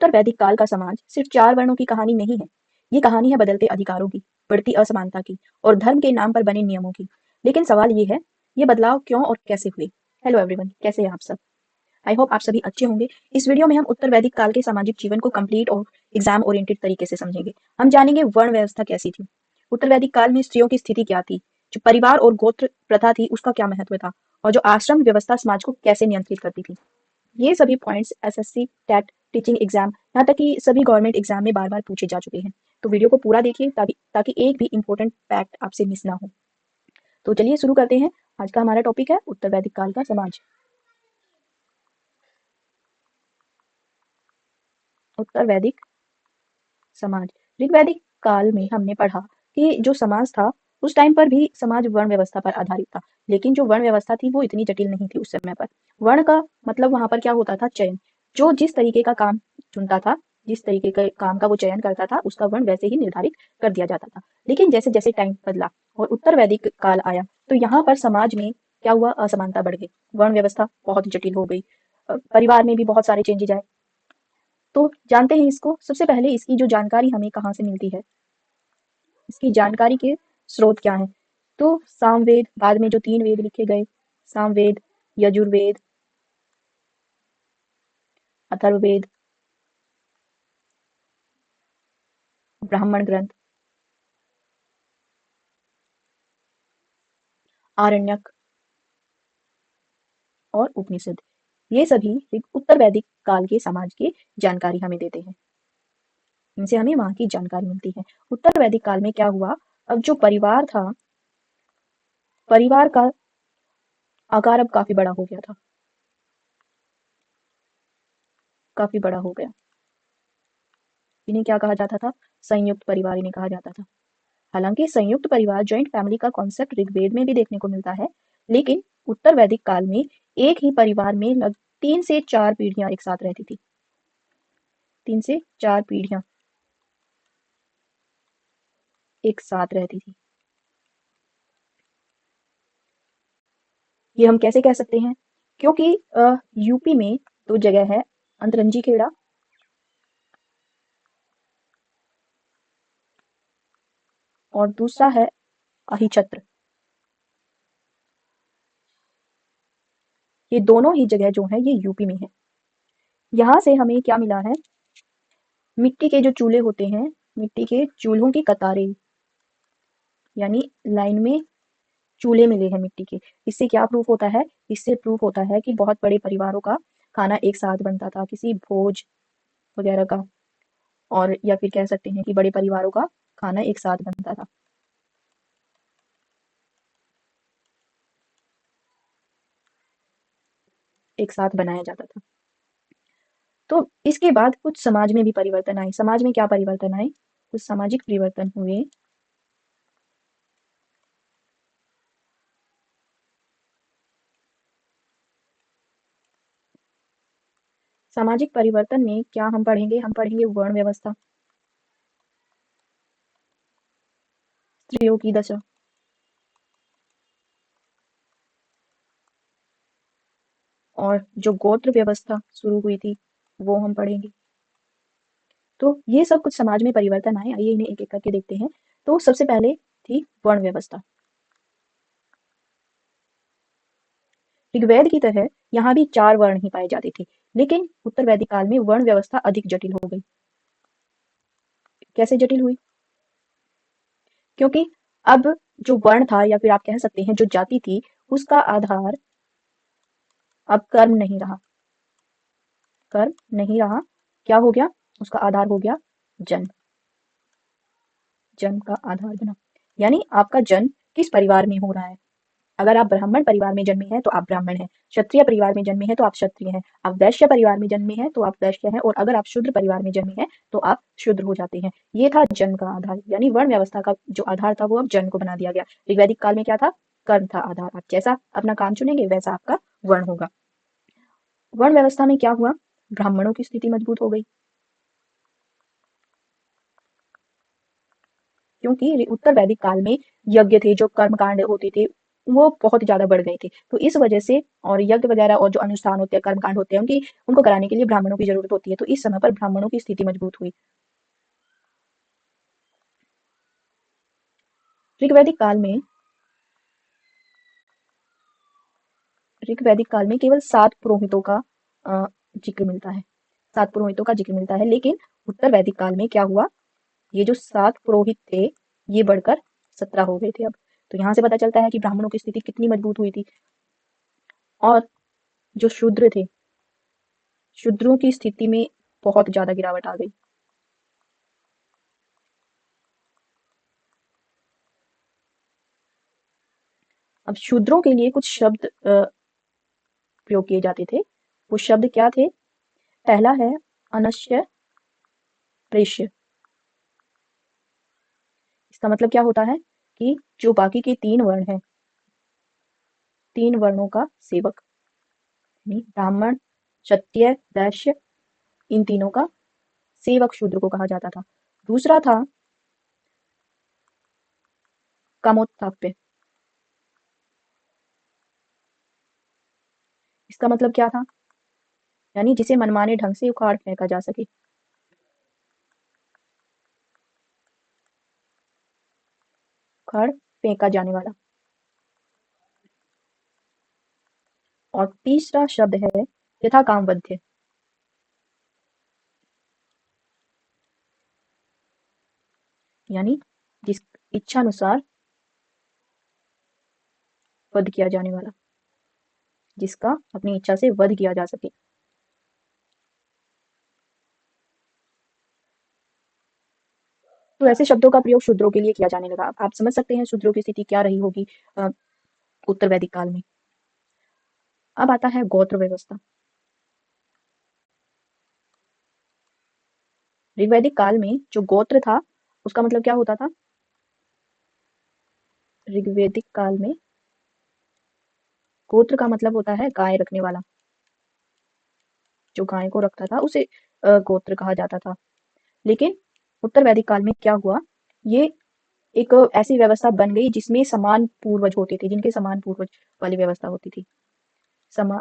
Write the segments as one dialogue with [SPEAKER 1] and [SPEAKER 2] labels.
[SPEAKER 1] उत्तर वैदिक काल का समाज सिर्फ 4 वर्णों की कहानी नहीं है। ये कहानी है बदलते अधिकारों की, बढ़ती असमानता की और धर्म के नाम पर बने नियमों की। लेकिन सवाल ये है, ये बदलाव क्यों और कैसे हुए? हेलो एवरीवन, कैसे हैं आप सब? आई होप आप सभी अच्छे होंगे। इस वीडियो में हम उत्तर वैदिक काल के सामाजिक जीवन को कंप्लीट और एग्जाम ओरिएंटेड तरीके से समझेंगे। हम जानेंगे वर्ण व्यवस्था कैसी थी, उत्तर वैदिक काल में स्त्रियों की स्थिति क्या थी, जो परिवार और गोत्र प्रथा थी उसका क्या महत्व था, और जो आश्रम व्यवस्था समाज को कैसे नियंत्रित करती थी। ये सभी points SSC, TET, teaching exam, यहाँ तक कि सभी गवर्नमेंट एग्जाम में बार बार पूछे जा चुके हैं। तो वीडियो को पूरा देखिए ताकि एक भी इंपॉर्टेंट फैक्ट आपसे मिस ना हो। तो चलिए शुरू करते हैं। आज का हमारा टॉपिक है उत्तर वैदिक काल का समाज। उत्तर वैदिक समाज। ऋग्वैदिक काल में हमने पढ़ा कि जो समाज था उस टाइम पर भी समाज वर्ण व्यवस्था पर आधारित था, लेकिन जो वर्ण व्यवस्था थी वो इतनी जटिल नहीं थी उस समय पर। वर्ण का मतलब वहां पर क्या होता था? चयन। जो जिस तरीके का काम चुनता था, जिस तरीके के काम का वो चयन करता था, उसका वर्ण वैसे ही निर्धारित कर दिया जाता था। लेकिन जैसे जैसे टाइम बदला और उत्तर वैदिक काल आया तो यहाँ पर समाज में क्या हुआ? असमानता बढ़ गई, वर्ण व्यवस्था बहुत जटिल हो गई, परिवार में भी बहुत सारे चेंजेज आए। तो जानते हैं इसको। सबसे पहले इसकी जो जानकारी हमें कहाँ से मिलती है, इसकी जानकारी के स्रोत क्या हैं? तो सामवेद, बाद में जो 3 वेद लिखे गए, सामवेद, यजुर्वेद, अथर्ववेद, ब्राह्मण ग्रंथ, आरण्यक और उपनिषद, ये सभी उत्तर वैदिक काल के समाज की जानकारी हमें देते हैं। इनसे हमें वहां की जानकारी मिलती है। उत्तर वैदिक काल में क्या हुआ? अब जो परिवार था, परिवार का आकार अब काफी बड़ा हो गया था, काफी बड़ा हो गया। इन्हें क्या कहा जाता था? संयुक्त परिवार इन्हें कहा जाता था। हालांकि संयुक्त परिवार, जॉइंट फैमिली का कॉन्सेप्ट ऋग्वेद में भी देखने को मिलता है, लेकिन उत्तर वैदिक काल में एक ही परिवार में 3 से 4 पीढ़ियां एक साथ रहती थी। 3 से 4 पीढ़ियां एक साथ रहती थी। ये हम कैसे कह सकते हैं? क्योंकि यूपी में 2 जगह है, अंतरंजी खेड़ा और दूसरा है अहिछत्र। ये दोनों ही जगह जो है ये यूपी में है। यहाँ से हमें क्या मिला है? मिट्टी के जो चूल्हे होते हैं, मिट्टी के चूल्हों की कतारें, यानी लाइन में चूल्हे मिले हैं मिट्टी के। इससे क्या प्रूफ होता है? इससे प्रूफ होता है कि बहुत बड़े परिवारों का खाना एक साथ बनता था, किसी भोज वगैरह का, और या फिर कह सकते हैं कि बड़े परिवारों का खाना एक साथ बनता था। एक साथ बनाया जाता था। तो इसके बाद कुछ समाज में भी परिवर्तन आए। समाज में क्या परिवर्तन आए? कुछ सामाजिक परिवर्तन हुए। सामाजिक परिवर्तन में क्या हम पढ़ेंगे? हम पढ़ेंगे वर्ण व्यवस्था, स्त्रियों की दशा, और जो गोत्र व्यवस्था शुरू हुई थी वो हम पढ़ेंगे। तो ये सब कुछ समाज में परिवर्तन आए। आइए इन्हें एक एक करके देखते हैं। तो सबसे पहले थी वर्ण व्यवस्था। ऋग्वेद की तरह यहाँ भी 4 वर्ण ही पाए जाते थे, लेकिन उत्तर वैदिक काल में वर्ण व्यवस्था अधिक जटिल हो गई। कैसे जटिल हुई? क्योंकि अब जो वर्ण था, या फिर आप कह सकते हैं जो जाति थी, उसका आधार अब कर्म नहीं रहा। कर्म नहीं रहा। क्या हो गया? उसका आधार हो गया जन्म। जन्म का आधार बना। यानी आपका जन्म किस परिवार में हो रहा है। अगर आप ब्राह्मण परिवार में जन्मे हैं तो आप ब्राह्मण हैं, क्षत्रिय परिवार में जन्मे हैं तो आप क्षत्रिय हैं, आप वैश्य परिवार में जन्मे हैं तो आप वैश्य हैं, और अगर आप शूद्र परिवार में जन्मे हैं तो आप शूद्र हो जाते हैं। ये था जन्म का आधार, यानी वर्ण व्यवस्था का जो आधार था वो अब जन्म को बना दिया गया। ऋग्वैदिक काल में क्या था? कर्म था आधार। आप जैसा अपना काम चुनेंगे वैसा आपका वर्ण होगा। वर्ण व्यवस्था में क्या हुआ? ब्राह्मणों की स्थिति मजबूत हो गई, क्योंकि उत्तर वैदिक काल में यज्ञ थे, जो कर्म कांड होते थे, वो बहुत ज़्यादा बढ़ गए थे। तो इस वजह से और यज्ञ वगैरह और जो अनुष्ठान होते हैं, कर्मकांड होते हैं, उनको कराने के लिए ब्राह्मणों की ज़रूरत होती है। तो इस समय पर ब्राह्मणों की स्थिति मजबूत हुई। ऋग्वैदिक काल में ऋग्वैदिक काल में केवल 7 पुरोहितों का अ, जिक्र मिलता है। 7 पुरोहितों का जिक्र मिलता है, लेकिन उत्तर वैदिक काल में क्या हुआ, ये जो 7 पुरोहित थे, ये बढ़कर 17 हो गए थे अब। तो यहाँ से पता चलता है कि ब्राह्मणों की स्थिति कितनी मजबूत हुई थी। और जो शूद्र थे, शूद्रों की स्थिति में बहुत ज़्यादा गिरावट आ गई। अब शूद्रों के लिए कुछ शब्द प्रयोग किए जाते थे। वो शब्द क्या थे? पहला है अनश्य प्रेष्य। इसका मतलब क्या होता है कि जो बाकी के 3 वर्ण हैं, 3 वर्णों का सेवक, यानी ब्राह्मण, क्षत्रिय, वैश्य, इन तीनों का सेवक शूद्र को कहा जाता था। दूसरा था कामोत्थाप्य। इसका मतलब क्या था? यानी जिसे मनमाने ढंग से उखाड़ फेंका जा सके। उखाड़ फेंका जाने वाला। और तीसरा शब्द है यथा कामवध्य। यानी जिस इच्छा अनुसार वध किया जाने वाला, जिसका अपनी इच्छा से वध किया जा सके। तो ऐसे शब्दों का प्रयोग शूद्रों के लिए किया जाने लगा। आप समझ सकते हैं शूद्रों की स्थिति क्या रही होगी अ, उत्तर वैदिक काल में। अब आता है गोत्र व्यवस्था। ऋग्वैदिक काल में जो गोत्र था, उसका मतलब क्या होता था? ऋग्वैदिक काल में गोत्र का मतलब होता है गाय रखने वाला। जो गाय को रखता था उसे गोत्र कहा जाता था। लेकिन उत्तर वैदिक काल में क्या हुआ, ये एक ऐसी व्यवस्था बन गई जिसमें समान पूर्वज होते थे, जिनके समान पूर्वज वाली व्यवस्था होती थी। समा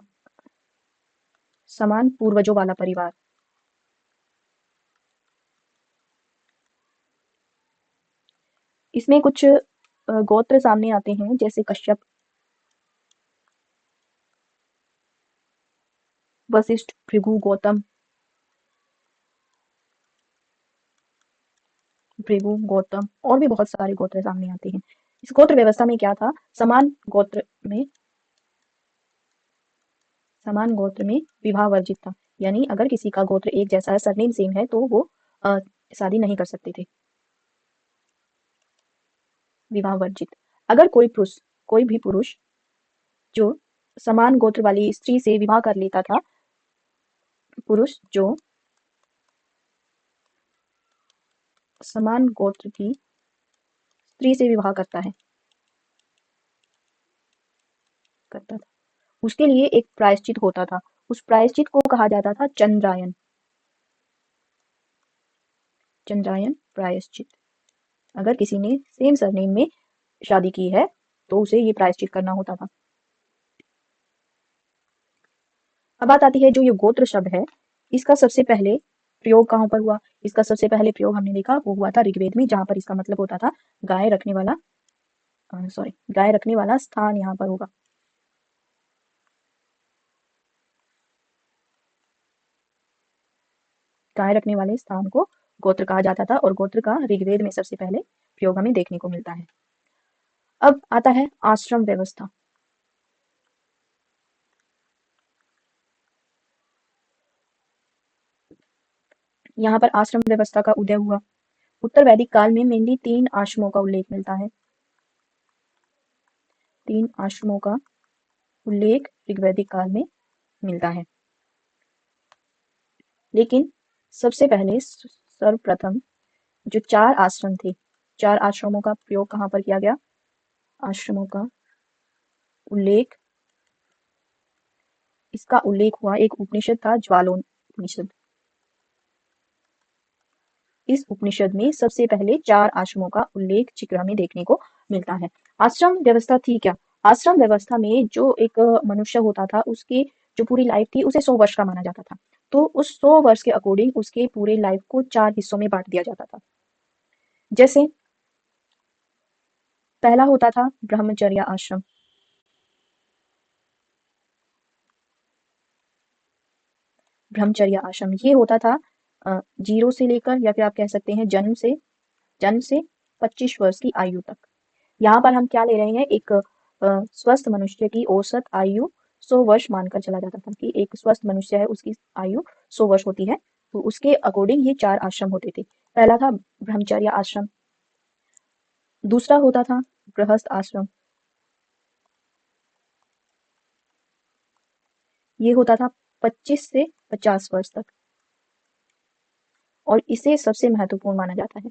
[SPEAKER 1] समान पूर्वजों वाला परिवार। इसमें कुछ गोत्र सामने आते हैं, जैसे कश्यप, वशिष्ठ, भृगु, गौतम, भृगु, गौतम और भी बहुत सारे गोत्र सामने आते हैं। इस गोत्र व्यवस्था में क्या था, में समान गोत्र में विवाह वर्जित था। यानी अगर किसी का गोत्र एक जैसा है, सरनेम सेम है, तो वो अ, शादी नहीं कर सकते थे। विवाह वर्जित। अगर कोई भी पुरुष जो समान गोत्र वाली स्त्री से विवाह कर लेता था, पुरुष जो समान गोत्र की स्त्री से विवाह करता था, उसके लिए एक प्रायश्चित होता था। उस प्रायश्चित को कहा जाता था चंद्रायन। चंद्रायन प्रायश्चित। अगर किसी ने सेम सरनेम में शादी की है, तो उसे ये प्रायश्चित करना होता था। अब बात आती है जो ये गोत्र शब्द है, इसका सबसे पहले प्रयोग कहाँ पर हुआ? इसका सबसे पहले प्रयोग हमने देखा वो हुआ था ऋग्वेद में, जहां पर इसका मतलब होता था गाय रखने वाला, गाय रखने वाला स्थान यहाँ पर होगा। गाय रखने वाले स्थान को गोत्र कहा जाता था, और गोत्र का ऋग्वेद में सबसे पहले प्रयोग हमें देखने को मिलता है। अब आता है आश्रम व्यवस्था। यहाँ पर आश्रम व्यवस्था का उदय हुआ। उत्तर वैदिक काल में मेनली 3 आश्रमों का उल्लेख मिलता है। 3 आश्रमों का उल्लेख ऋग्वैदिक काल में मिलता है। लेकिन सबसे पहले सर्वप्रथम जो 4 आश्रम थे, 4 आश्रमों का प्रयोग कहाँ पर किया गया? आश्रमों का उल्लेख, इसका उल्लेख हुआ, एक उपनिषद था ज्वालोपनिषद। इस उपनिषद में सबसे पहले 4 आश्रमों का उल्लेख जिक्र हमें देखने को मिलता है। आश्रम व्यवस्था थी क्या? आश्रम व्यवस्था में जो एक मनुष्य होता था उसकी जो पूरी लाइफ थी उसे 100 वर्ष का माना जाता था। तो उस 100 वर्ष के अकॉर्डिंग उसके पूरे लाइफ को 4 हिस्सों में बाँट दिया जाता था। जैसे पहला होता था ब्रह्मचर्य आश्रम। ब्रह्मचर्य आश्रम ये होता था 0 से लेकर या फिर आप कह सकते हैं जन्म से 25 वर्ष की आयु तक। यहाँ पर हम क्या ले रहे हैं, एक स्वस्थ मनुष्य की औसत आयु 100 वर्ष मानकर चला जाता था कि एक स्वस्थ मनुष्य है उसकी आयु 100 वर्ष होती है। तो उसके अकॉर्डिंग ये 4 आश्रम होते थे। पहला था ब्रह्मचर्य आश्रम, दूसरा होता था गृहस्थ आश्रम, ये होता था 25 से 50 वर्ष तक और इसे सबसे महत्वपूर्ण माना जाता है।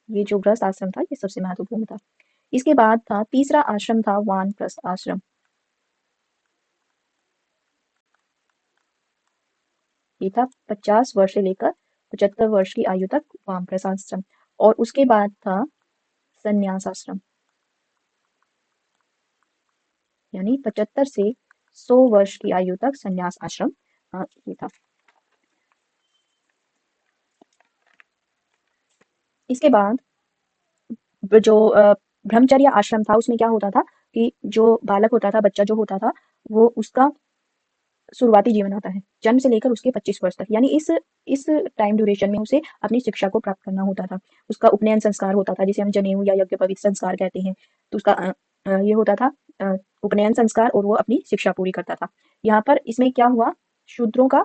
[SPEAKER 1] ये जो गृहस्थ आश्रम था ये सबसे महत्वपूर्ण था। इसके बाद था तीसरा आश्रम था वानप्रस्थ आश्रम। ये था 50 वर्ष से लेकर 75 वर्ष की आयु तक वानप्रस्थ आश्रम। और उसके बाद था संन्यास आश्रम, यानी 75 से 100 वर्ष की आयु तक संन्यास आश्रम ये था। इसके बाद जो ब्रह्मचर्य आश्रम था उसमें क्या होता था कि जो बालक होता था, बच्चा जो होता था, वो उसका शुरुआती जीवन आता है जन्म से लेकर उसके 25 वर्ष तक, यानी इस टाइम ड्यूरेशन में उसे अपनी शिक्षा को प्राप्त करना होता था। उसका उपनयन संस्कार होता था जिसे हम जनेऊ या यज्ञोपवीत संस्कार कहते हैं। तो उसका ये होता था उपनयन संस्कार और वो अपनी शिक्षा पूरी करता था। यहाँ पर इसमें क्या हुआ, शूद्रों का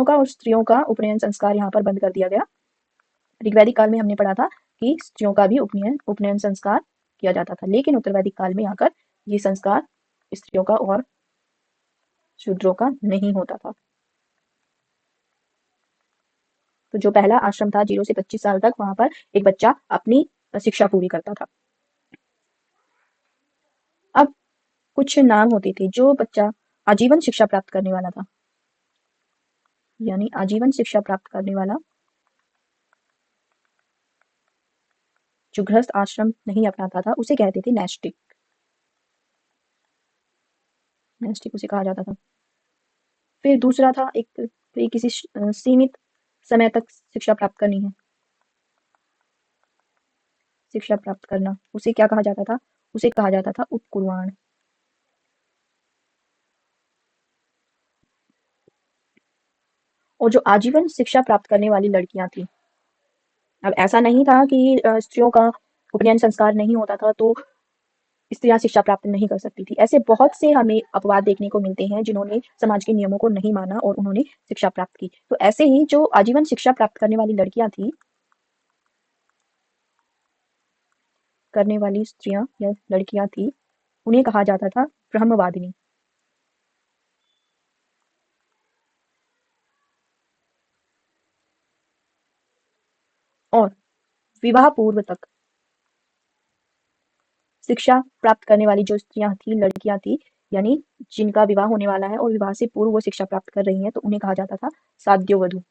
[SPEAKER 1] और स्त्रियों का उपनयन संस्कार यहाँ पर बंद कर दिया गया। ऋग्वैदिक काल में हमने पढ़ा था कि स्त्रियों का भी उपनयन संस्कार किया जाता था, लेकिन उत्तरवैदिक काल में आकर ये संस्कार स्त्रियों का और शूद्रों का नहीं होता था। तो जो पहला आश्रम था 0 से 25 साल तक, वहां पर एक बच्चा अपनी शिक्षा पूरी करता था। अब कुछ नाम होते थे जो बच्चा आजीवन शिक्षा प्राप्त करने वाला था, यानी आजीवन शिक्षा प्राप्त करने वाला जो गृहस्थ आश्रम नहीं अपनाता था उसे कहते थे नैष्टिक। नैष्टिक उसे कहा जाता था। फिर दूसरा था एक किसी सीमित समय तक शिक्षा प्राप्त करनी है, शिक्षा प्राप्त करना, उसे क्या कहा जाता था, उसे कहा जाता था उपकुर्वाण। और जो आजीवन शिक्षा प्राप्त करने वाली लड़कियां थी, अब ऐसा नहीं था कि स्त्रियों का उपनयन संस्कार नहीं होता था तो स्त्रियां शिक्षा प्राप्त नहीं कर सकती थी। ऐसे बहुत से हमें अपवाद देखने को मिलते हैं जिन्होंने समाज के नियमों को नहीं माना और उन्होंने शिक्षा प्राप्त की। तो ऐसे ही जो आजीवन शिक्षा प्राप्त करने वाली लड़कियां थी, करने वाली स्त्रियां या लड़कियां थी, उन्हें कहा जाता था ब्रह्मवादिनी। और विवाह पूर्व तक शिक्षा प्राप्त करने वाली जो स्त्रियां थी, लड़कियां थी, यानी जिनका विवाह होने वाला है और विवाह से पूर्व वो शिक्षा प्राप्त कर रही हैं, तो उन्हें कहा जाता था साध्योवधू।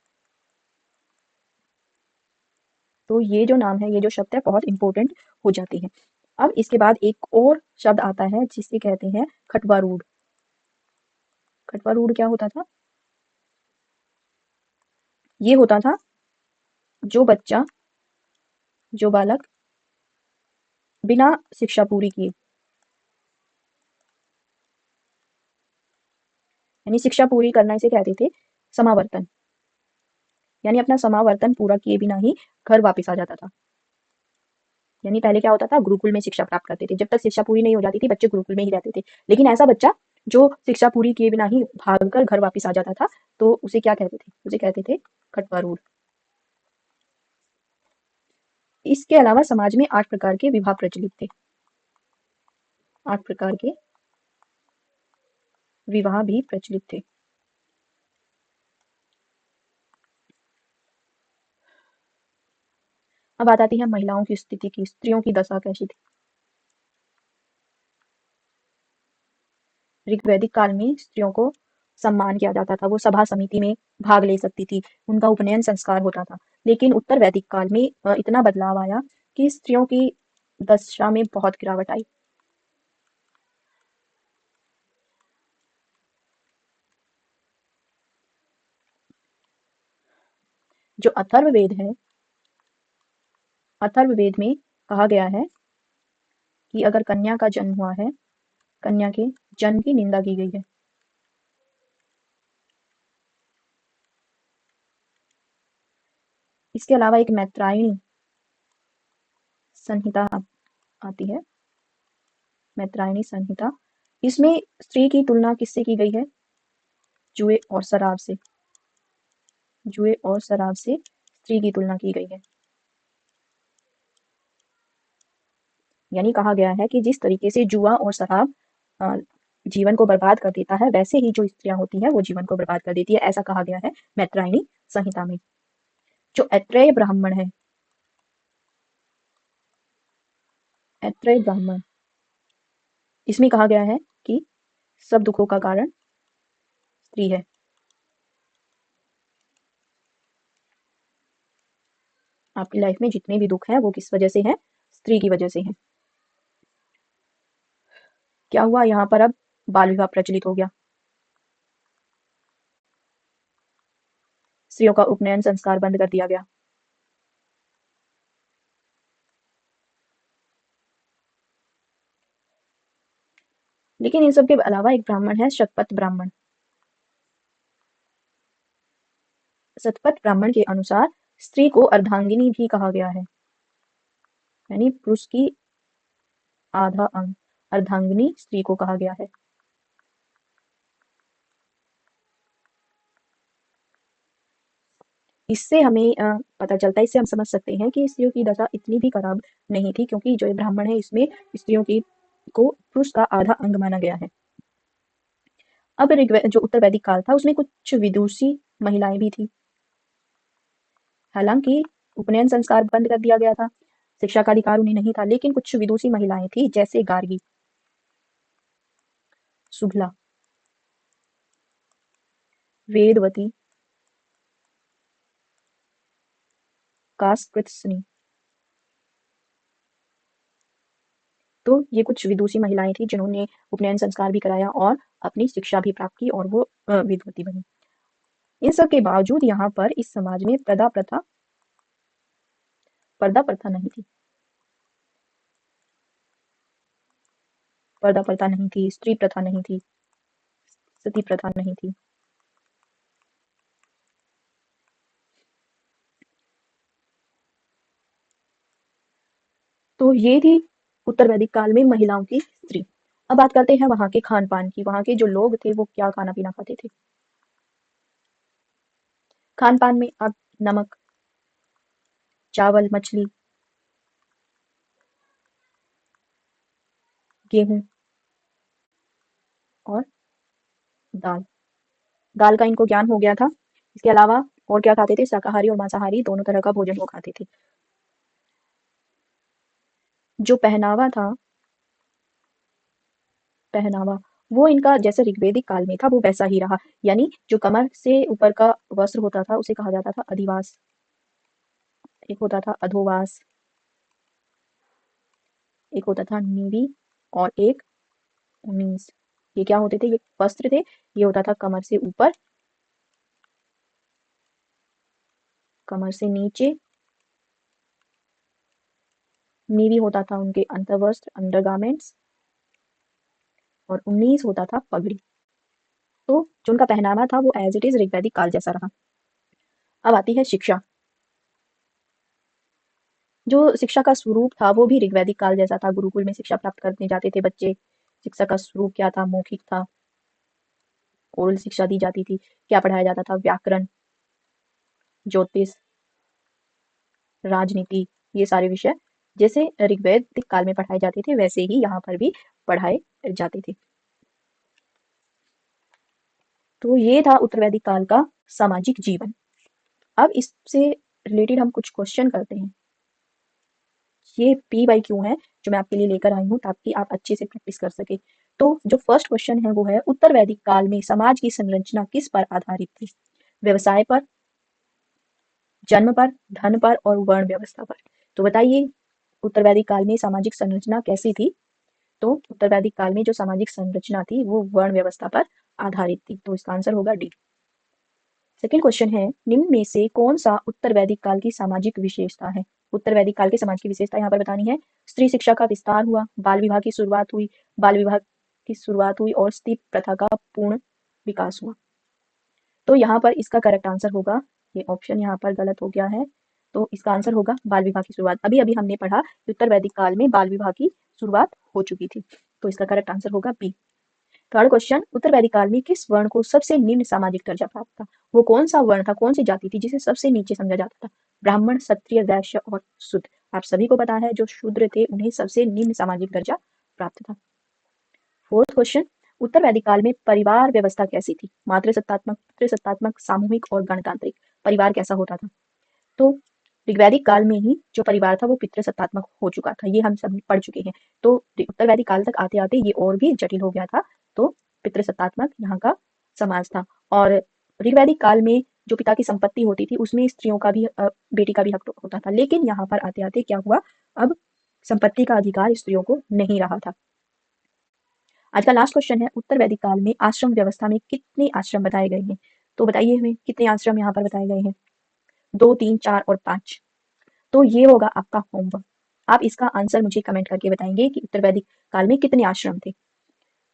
[SPEAKER 1] तो ये जो नाम है, ये जो शब्द है, बहुत इंपॉर्टेंट हो जाते हैं। अब इसके बाद एक और शब्द आता है जिसे कहते हैं खटवारूढ़। खटवारूढ़ क्या होता था, ये होता था जो बच्चा, जो बालक बिना शिक्षा पूरी किए, यानी शिक्षा पूरी करना इसे कहते थे समावर्तन, यानी अपना समावर्तन पूरा किए बिना ही घर वापस आ जाता था। यानी पहले क्या होता था, गुरुकुल में शिक्षा प्राप्त करते थे, जब तक शिक्षा पूरी नहीं हो जाती थी बच्चे गुरुकुल में ही रहते थे। लेकिन ऐसा बच्चा जो शिक्षा पूरी किए बिना ही भागकर घर वापस आ जाता था, तो उसे क्या कहते थे, उसे कहते थे खटवारूढ़। इसके अलावा समाज में 8 प्रकार के विवाह प्रचलित थे, 8 प्रकार के विवाह भी प्रचलित थे। अब बात आती है महिलाओं की स्थिति की, स्त्रियों की दशा कैसी थी। ऋग्वैदिक काल में स्त्रियों को सम्मान किया जाता था, वो सभा समिति में भाग ले सकती थी, उनका उपनयन संस्कार होता था। लेकिन उत्तर वैदिक काल में इतना बदलाव आया कि स्त्रियों की दशा में बहुत गिरावट आई। जो अथर्ववेद है, अथर्ववेद में कहा गया है कि अगर कन्या का जन्म हुआ है, कन्या के जन्म की निंदा की गई है। इसके अलावा एक मैत्रायणी संहिता आती है, मैत्रायणी संहिता। इसमें स्त्री की तुलना किससे की गई है? जुए और शराब से। जुए और शराब से स्त्री की तुलना की गई है। यानी कहा गया है कि जिस तरीके से जुआ और शराब जीवन को बर्बाद कर देता है, वैसे ही जो स्त्रियां होती हैं वो जीवन को बर्बाद कर देती है, ऐसा कहा गया है मैत्रायणी संहिता में। जो ऐत्रेय ब्राह्मण है, ऐत्रेय ब्राह्मण, इसमें कहा गया है कि सब दुखों का कारण स्त्री है। आपकी लाइफ में जितने भी दुख हैं वो किस वजह से हैं? स्त्री की वजह से हैं। क्या हुआ यहाँ पर? अब बाल विवाह प्रचलित हो गया। स्त्रियों का उपनयन संस्कार बंद कर दिया गया। लेकिन इन सब के अलावा एक ब्राह्मण है, शतपथ ब्राह्मण। शतपथ ब्राह्मण के अनुसार स्त्री को अर्धांगिनी भी कहा गया है, यानी पुरुष की आधा अंग। अर्धांगिनी स्त्री को कहा गया है। इससे हमें पता चलता है, इससे हम समझ सकते हैं कि स्त्रियों की दशा इतनी भी खराब नहीं थी, क्योंकि जो ये ब्राह्मण है इसमें स्त्रियों की को पुरुष का आधा अंग माना गया है। अब जो उत्तर वैदिक काल था उसमें कुछ विदुषी महिलाएं भी थी। हालांकि उपनयन संस्कार बंद कर दिया गया था, शिक्षा का अधिकार उन्हें नहीं था, लेकिन कुछ विदुषी महिलाएं थी, जैसे गार्गी, सुगला, वेदवती, कासकृत्स्नी। तो ये कुछ विदुषी महिलाएं थी जिन्होंने उपनयन संस्कार भी कराया और अपनी शिक्षा भी प्राप्त की, और वो विद्वती बनी। इन सब के बावजूद यहाँ पर इस समाज में पर्दा प्रथा नहीं थी। पर्दा प्रथा नहीं थी, स्त्री प्रथा नहीं थी, सती प्रथा नहीं थी। तो ये थी उत्तर वैदिक काल में महिलाओं की स्त्री। अब बात करते हैं वहां के खान पान की। वहां के जो लोग थे वो क्या खाना पीना खाते थे? खान पान में आप नमक, चावल, मछली, गेहूं और दाल। दाल का इनको ज्ञान हो गया था। इसके अलावा और क्या खाते थे? शाकाहारी और मांसाहारी दोनों तरह का भोजन वो खाते थे। जो पहनावा था, पहनावा, वो इनका जैसे ऋग्वैदिक काल में था वो वैसा ही रहा। यानी जो कमर से ऊपर का वस्त्र होता था उसे कहा जाता था अधिवास, एक होता था अधोवास, एक होता था नीवी, और एक मीस। ये क्या होते थे? ये वस्त्र थे। ये होता था कमर से ऊपर, कमर से नीचे। नीवी होता था उनके अंतर्वस्त्र, अंडरगारमेंट्स, और 19 होता था पगड़ी। तो जो उनका पहनावा था वो एज इट इज ऋग्वैदिक काल जैसा रहा। अब आती है शिक्षा। जो शिक्षा का स्वरूप था वो भी ऋग्वैदिक काल जैसा था। गुरुकुल में शिक्षा प्राप्त करने जाते थे बच्चे। शिक्षा का स्वरूप क्या था? मौखिक था, ओरल शिक्षा दी जाती थी। क्या पढ़ाया जाता था? व्याकरण, ज्योतिष, राजनीति, ये सारे विषय जैसे ऋग्वैदिक काल में पढ़ाए जाते थे वैसे ही यहाँ पर भी पढ़ाए जाते थे। तो ये था उत्तर वैदिक काल का सामाजिक जीवन। अब इससे रिलेटेड हम कुछ क्वेश्चन करते हैं। ये पी बाई क्यू है जो मैं आपके लिए लेकर आई हूँ ताकि आप अच्छे से प्रैक्टिस कर सके। तो जो फर्स्ट क्वेश्चन है वो है, उत्तर वैदिक काल में समाज की संरचना किस पर आधारित थी? व्यवसाय पर, जन्म पर, धन पर, और वर्ण व्यवस्था पर। तो बताइए उत्तर वैदिक काल में सामाजिक संरचना कैसी थी? तो उत्तर वैदिक काल में जो सामाजिक संरचना थी वो वर्ण व्यवस्था पर आधारित थी। तो इसका आंसर होगा डी। सेकंड क्वेश्चन है, निम्न में से कौन सा उत्तर वैदिक काल की सामाजिक विशेषता है? उत्तर वैदिक काल के समाज की विशेषता यहाँ पर बतानी है। स्त्री शिक्षा का विस्तार हुआ, बाल विवाह की शुरुआत हुई, और सती प्रथा का पूर्ण विकास हुआ। तो यहाँ पर इसका करेक्ट आंसर होगा, ये ऑप्शन यहाँ पर गलत हो गया है, तो इसका आंसर होगा बाल विवाह की शुरुआत। अभी अभी हमने पढ़ा कि उत्तर वैदिक काल में बाल विवाह की शुरुआत हो चुकी थी, तो इसका करेक्ट आंसर होगा बी। थर्ड क्वेश्चन, उत्तर वैदिक काल में किस वर्ण को सबसे निम्न सामाजिक दर्जा प्राप्त था? वो कौन सा वर्ण था, कौन सी जाति थी जिसे सबसे नीचे समझा जाता था? ब्राह्मण, क्षत्रिय, वैश्य और शूद्र। आप सभी को पता है जो शूद्र थे उन्हें सबसे निम्न सामाजिक दर्जा प्राप्त था। फोर्थ क्वेश्चन, उत्तर वैदिक काल में परिवार व्यवस्था कैसी थी? मातृसत्तात्मक, पितृसत्तात्मक, सामूहिक और गणतांत्रिक। परिवार कैसा होता था? तो ऋग्वैदिक काल में ही जो परिवार था वो पितृसत्तात्मक हो चुका था, ये हम सब पढ़ चुके हैं। तो उत्तर वैदिक काल तक आते आते ये और भी जटिल हो गया था, तो पितृसत्तात्मक यहाँ का समाज था। और ऋग्वैदिक काल में जो पिता की संपत्ति होती थी उसमें स्त्रियों का भी बेटी का भी हक होता था, लेकिन यहाँ पर आते आते क्या हुआ, अब संपत्ति का अधिकार स्त्रियों को नहीं रहा था। आज का लास्ट क्वेश्चन है, उत्तर वैदिक काल में आश्रम व्यवस्था में कितने आश्रम बताए गए हैं? तो बताइए हमें कितने आश्रम यहाँ पर बताए गए हैं? 2, 3, 4 और 5। तो ये होगा आपका होमवर्क। आप इसका आंसर मुझे कमेंट करके बताएंगे कि उत्तर वैदिक काल में कितने आश्रम थे।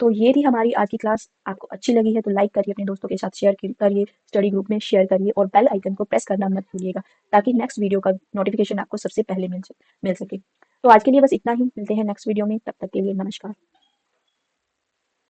[SPEAKER 1] तो ये थी हमारी आज की क्लास। आपको अच्छी लगी है तो लाइक करिए, अपने दोस्तों के साथ शेयर करिए, स्टडी ग्रुप में शेयर करिए और बेल आइकन को प्रेस करना मत भूलिएगा ताकि नेक्स्ट वीडियो का नोटिफिकेशन आपको सबसे पहले मिल सके। तो आज के लिए बस इतना ही, मिलते हैं नेक्स्ट वीडियो में, तब तक के लिए नमस्कार।